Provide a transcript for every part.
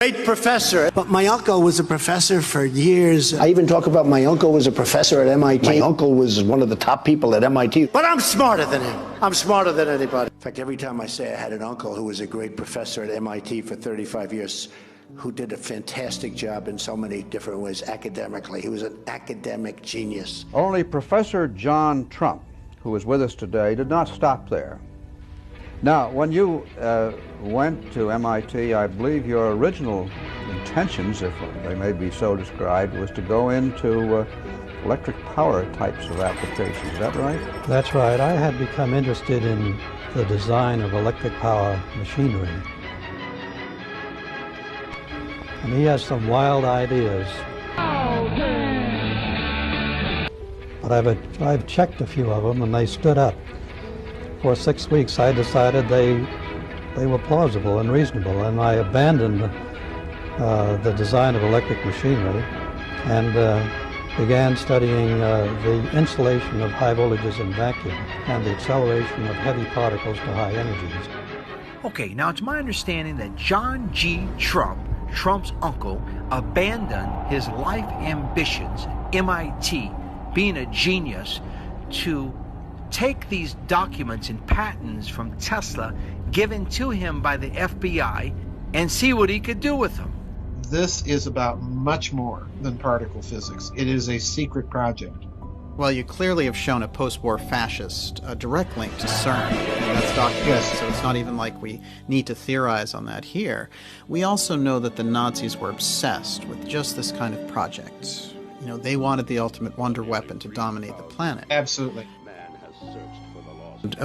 Great professor. But my uncle was a professor for years. I even talk about my uncle was a professor at MIT. My uncle was one of the top people at MIT. But I'm smarter than him. I'm smarter than anybody. In fact, every time I say I had an uncle who was a great professor at MIT for 35 years, who did a fantastic job in so many different ways academically. He was an academic genius. Only Professor John Trump, who is with us today, did not stop there. Now, when you went to MIT, I believe your original intentions, if they may be so described, was to go into electric power types of applications. Is that right? That's right. I had become interested in the design of electric power machinery. And he has some wild ideas. But I've checked a few of them, and they stood up. For 6 weeks, I decided they were plausible and reasonable, and I abandoned the design of electric machinery and began studying the insulation of high voltages in vacuum and the acceleration of heavy particles to high energies. Okay, now it's my understanding that John G. Trump, Trump's uncle, abandoned his life ambitions, MIT, being a genius, to take these documents and patents from Tesla given to him by the FBI and see what he could do with them. This is about much more than particle physics. It is a secret project. Well, you clearly have shown a post-war fascist a direct link to CERN. That's documented, yes. So it's not even like we need to theorize on that here. We also know that the Nazis were obsessed with just this kind of project. You know, they wanted the ultimate wonder weapon to dominate the planet. Absolutely.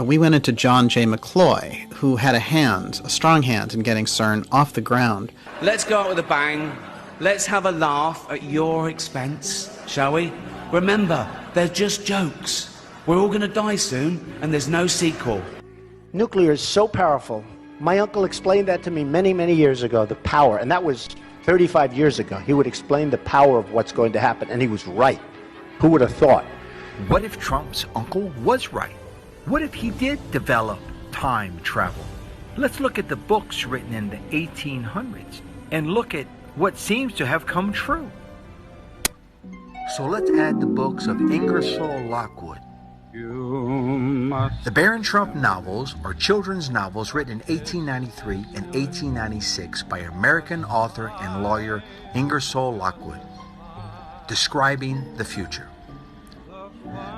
We went into John J. McCloy, who had a strong hand in getting CERN off the ground. Let's go out with a bang. Let's have a laugh at your expense, shall we? Remember, they're just jokes. We're all going to die soon, and there's no sequel. Nuclear is so powerful. My uncle explained that to me many, many years ago, the power, and that was 35 years ago. He would explain the power of what's going to happen, and he was right. Who would have thought? What if Trump's uncle was right? What if he did develop time travel? Let's look at the books written in the 1800s and look at what seems to have come true. So let's add the books of Ingersoll Lockwood. The Baron Trump novels are children's novels written in 1893 and 1896 by American author and lawyer Ingersoll Lockwood, describing the future.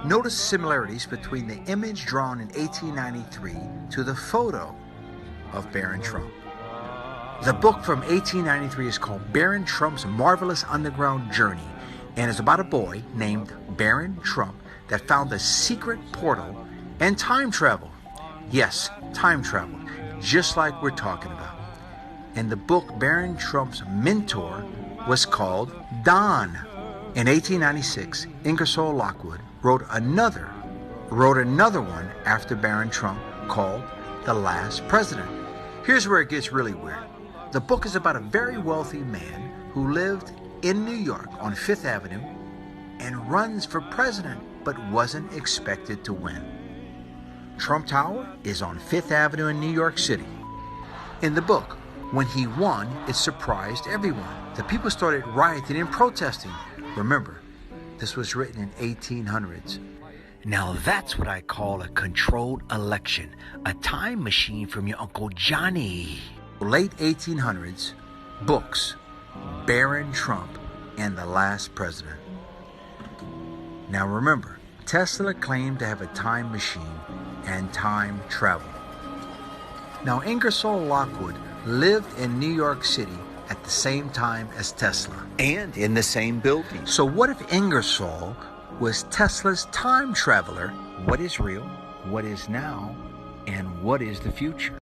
Notice similarities between the image drawn in 1893 to the photo of Baron Trump. The book from 1893 is called Baron Trump's Marvelous Underground Journey and is about a boy named Baron Trump that found a secret portal and time travel. Yes, time travel, just like we're talking about. In the book, Baron Trump's mentor was called Don. In 1896, Ingersoll Lockwood wrote another one after Baron Trump called The Last President. Here's where it gets really weird. The book is about a very wealthy man who lived in New York on Fifth Avenue and runs for president but wasn't expected to win. Trump Tower is on Fifth Avenue in New York City. In the book, when he won, it surprised everyone. The people started rioting and protesting. Remember, this was written in 1800s. Now that's what I call a controlled election, a time machine from your Uncle Johnny. Late 1800s, books, Baron Trump and the Last President. Now remember, Tesla claimed to have a time machine and time travel. Now Ingersoll Lockwood lived in New York City at the same time as Tesla. And in the same building. So what if Ingersoll was Tesla's time traveler? What is real, what is now, and what is the future?